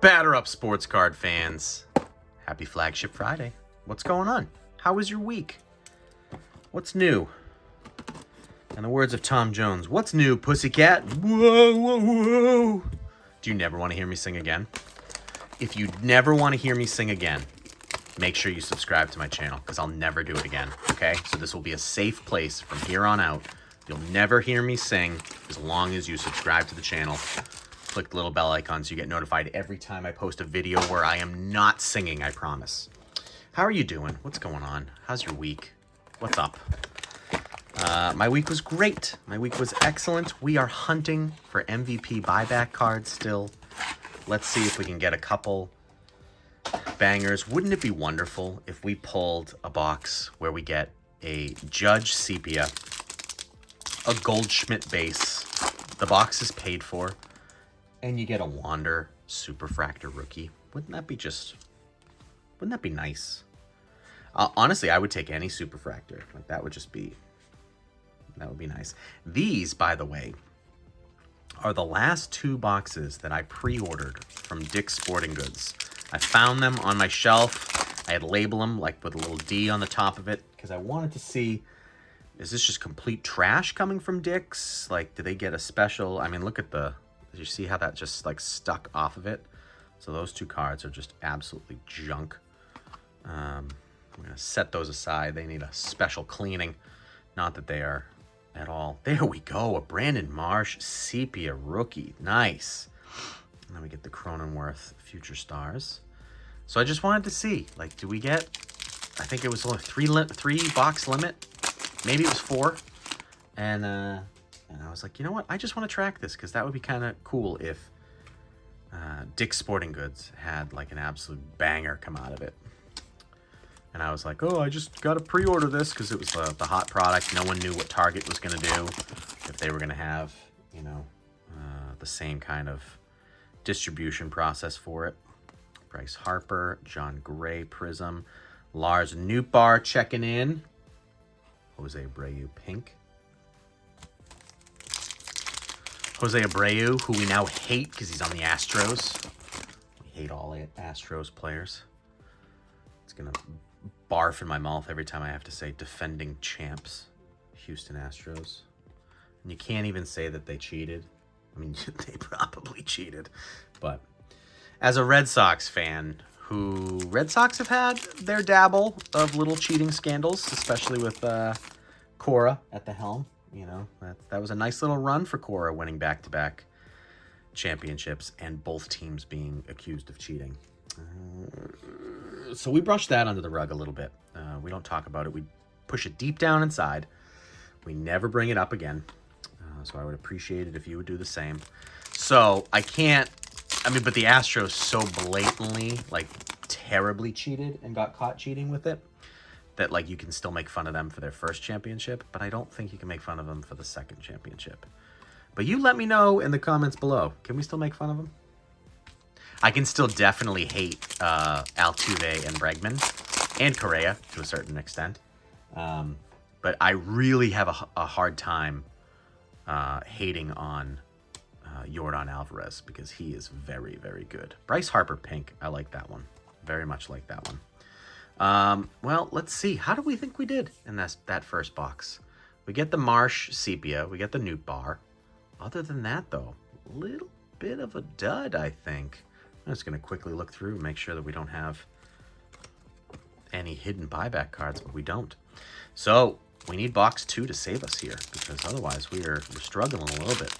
Batter up, sports card fans. Happy Flagship Friday. What's going on? How was your week? What's new? In the words of Tom Jones, what's new, pussycat? Whoa, whoa, whoa. Do you never want to hear me sing again? If you never want to hear me sing again, make sure you subscribe to my channel because I'll never do it again, okay? So this will be a safe place from here on out. You'll never hear me sing as long as you subscribe to the channel. Click the little bell icon so you get notified every time I post a video where I am not singing, I promise. How are you doing? What's going on? How's your week? What's up? My week was great. My week was excellent. We are hunting for MVP buyback cards still. Let's see if we can get a couple bangers. Wouldn't it be wonderful if we pulled a box where we get a Judge Sepia, a Goldschmidt base, the box is paid for, and you get a Wander Superfractor rookie? Wouldn't that be nice? Honestly, I would take any Superfractor. Like, that would be nice. These, by the way, are the last two boxes that I pre-ordered from Dick's Sporting Goods. I found them on my shelf. I had labeled them like with a little D on the top of it because I wanted to see, is this just complete trash coming from Dick's? Like, do they get a special? I mean, look at did you see how that just like stuck off of it? So those two cards are just absolutely junk. I'm going to set those aside. They need a special cleaning. Not that they are at all. There we go. A Brandon Marsh Sepia rookie. Nice. And then we get the Cronenworth Future Stars. So I just wanted to see, like, do we get, I think it was only three box limit. Maybe it was 4. And I was like, you know what? I just want to track this because that would be kind of cool if Dick's Sporting Goods had like an absolute banger come out of it. And I was like, oh, I just got to pre-order this because it was the hot product. No one knew what Target was going to do, if they were going to have, you know, the same kind of distribution process for it. Bryce Harper, John Gray Prism, Lars Nootbaar checking in. Jose Abreu pink. Jose Abreu, who we now hate because he's on the Astros. We hate all Astros players. It's going to barf in my mouth every time I have to say defending champs, Houston Astros. And you can't even say that they cheated. I mean, they probably cheated. But as a Red Sox fan, who Red Sox have had their dabble of little cheating scandals, especially with Cora at the helm. You know, that was a nice little run for Cora, winning back-to-back championships and both teams being accused of cheating. So we brush that under the rug a little bit. We don't talk about it. We push it deep down inside. We never bring it up again. So I would appreciate it if you would do the same. So but the Astros so blatantly, like, terribly cheated and got caught cheating with it that, like, you can still make fun of them for their first championship, but I don't think you can make fun of them for the second championship. But you let me know in the comments below. Can we still make fun of them? I can still definitely hate Altuve and Bregman and Correa to a certain extent. But I really have a hard time hating on Yordan Alvarez because he is very, very good. Bryce Harper pink. I like that one. Very much like that one. Well, let's see. How do we think we did in that first box? We get the Marsh Sepia. We get the Nootbaar. Other than that, though, a little bit of a dud, I think. I'm just going to quickly look through and make sure that we don't have any hidden buyback cards, but we don't. So we need box 2 to save us here because otherwise we're struggling a little bit.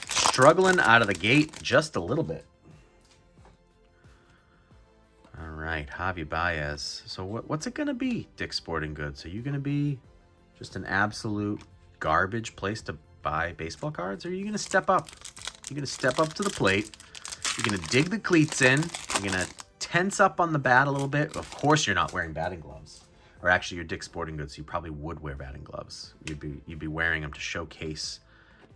Struggling out of the gate just a little bit. All right, Javi Baez. So what's it going to be, Dick's Sporting Goods? Are you going to be just an absolute garbage place to buy baseball cards, or are you going to step up? You're going to step up to the plate. You're going to dig the cleats in. You're going to tense up on the bat a little bit. Of course you're not wearing batting gloves. Or actually, you're Dick's Sporting Goods, so you probably would wear batting gloves. You'd be wearing them to showcase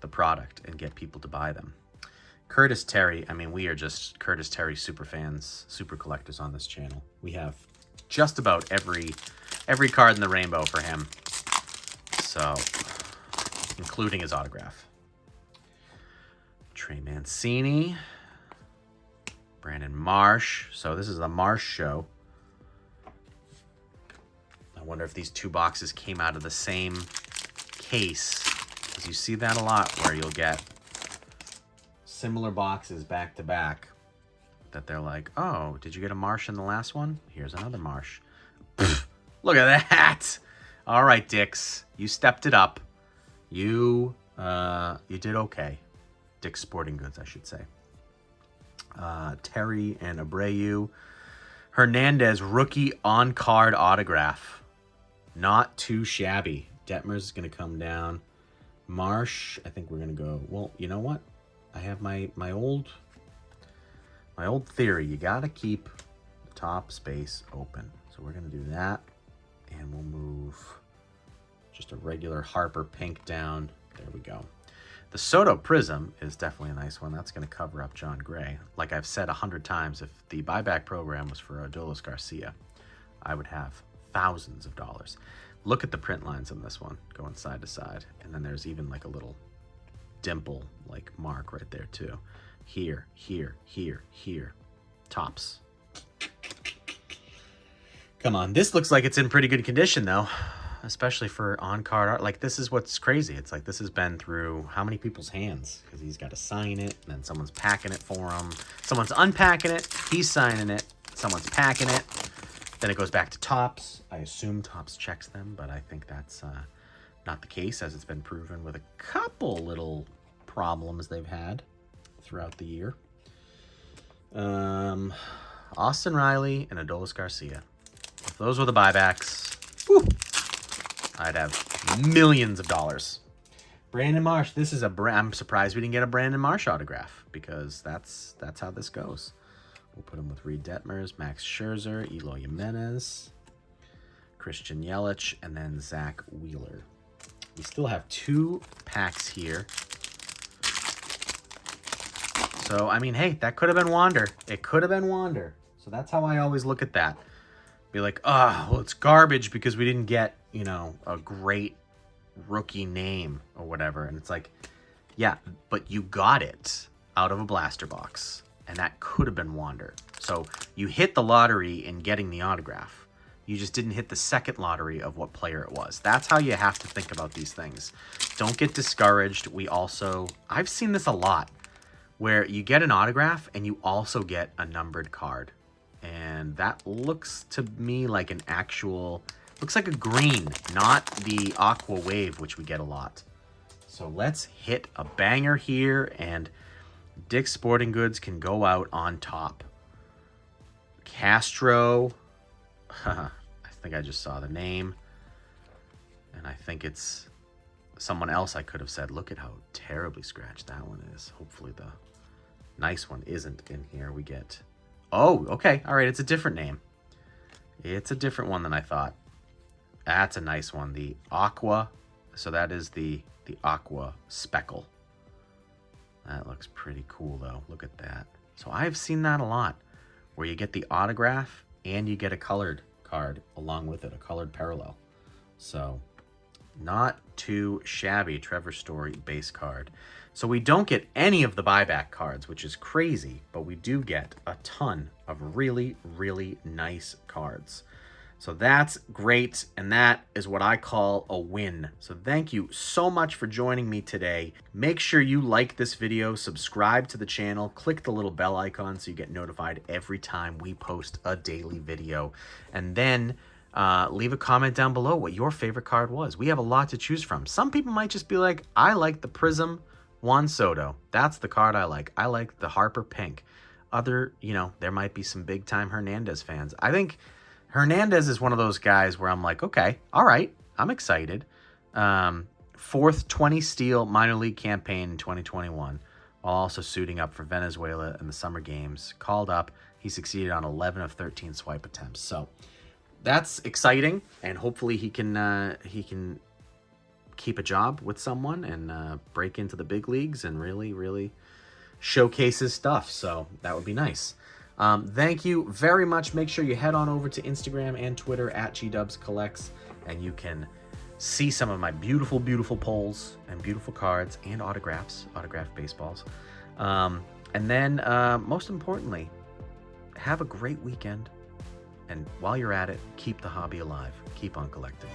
the product and get people to buy them. Curtis Terry, I mean, we are just Curtis Terry super fans, super collectors on this channel. We have just about every card in the rainbow for him. So, including his autograph. Trey Mancini. Brandon Marsh. So this is the Marsh show. I wonder if these 2 boxes came out of the same case. Because you see that a lot where you'll get similar boxes back to back. That they're like, oh, did you get a Marsh in the last one? Here's another Marsh. Look at that. All right, Dix. You stepped it up. You did okay. Dick's Sporting Goods, I should say. Terry and Abreu. Hernandez, rookie on-card autograph. Not too shabby. Detmers is going to come down. Marsh, I think we're going to go... Well, you know what? I have my old theory. You got to keep the top space open. So we're going to do that. And we'll move just a regular Harper pink down. There we go. The Soto Prism is definitely a nice one. That's going to cover up John Gray. Like I've said 100 times, if the buyback program was for Adolis Garcia, I would have thousands of dollars. Look at the print lines on this one, going side to side. And then there's even like a little dimple like mark right there too. Here, here, here, here. Tops. Come on. This looks like it's in pretty good condition though. Especially for on-card art. Like, this is what's crazy. It's like this has been through how many people's hands? Because he's got to sign it, and then someone's packing it for him. Someone's unpacking it, he's signing it, someone's packing it. Then it goes back to Topps. I assume Topps checks them, but I think that's not the case, as it's been proven with a couple little problems they've had throughout the year. Austin Riley and Adolis Garcia. If those were the buybacks, whew, I'd have millions of dollars. Brandon Marsh. This is I'm surprised we didn't get a Brandon Marsh autograph, because that's how this goes. We'll put him with Reid Detmers, Max Scherzer, Eloy Jimenez, Christian Yelich, and then Zach Wheeler. We still have 2 packs here. So, I mean, hey, that could have been Wander. It could have been Wander. So that's how I always look at that. Be like, oh, well, it's garbage because we didn't get, you know, a great rookie name or whatever. And it's like, yeah, but you got it out of a blaster box. And that could have been Wander. So you hit the lottery in getting the autograph. You just didn't hit the second lottery of what player it was. That's how you have to think about these things. Don't get discouraged. I've seen this a lot, where you get an autograph and you also get a numbered card. And that looks to me like an actual, looks like a green, not the Aqua Wave, which we get a lot. So let's hit a banger here, and Dick's Sporting Goods can go out on top. Castro, I think I just saw the name, and I think it's someone else. I could have said, look at how terribly scratched that one is. Hopefully the nice one isn't in here. We get... Oh, okay. All right. It's a different name. It's a different one than I thought. That's a nice one. The Aqua. So that is the Aqua Speckle. That looks pretty cool, though. Look at that. So I've seen that a lot, where you get the autograph and you get a colored card along with it, a colored parallel. So not too shabby. Trevor Story base card. So we don't get any of the buyback cards, which is crazy, but we do get a ton of really, really nice cards. So that's great, and that is what I call a win. So thank you so much for joining me today. Make sure you like this video, subscribe to the channel, click the little bell icon so you get notified every time we post a daily video, and then leave a comment down below what your favorite card was. We have a lot to choose from. Some people might just be like, I like the Prism Juan Soto. That's the card I like. I like the Harper Pink. There might be some big time Hernandez fans. I think Hernandez is one of those guys where I'm like, okay, all right, I'm excited. 4th 20 steal minor league campaign in 2021, while also suiting up for Venezuela in the summer games. Called up, he succeeded on 11 of 13 swipe attempts. So that's exciting, and hopefully he can keep a job with someone and break into the big leagues and really, really showcase his stuff. So that would be nice. Thank you very much. Make sure you head on over to Instagram and Twitter at GDubsCollects, and you can see some of my beautiful, beautiful polls and beautiful cards and autographed baseballs. And then most importantly, have a great weekend. And while you're at it, keep the hobby alive. Keep on collecting.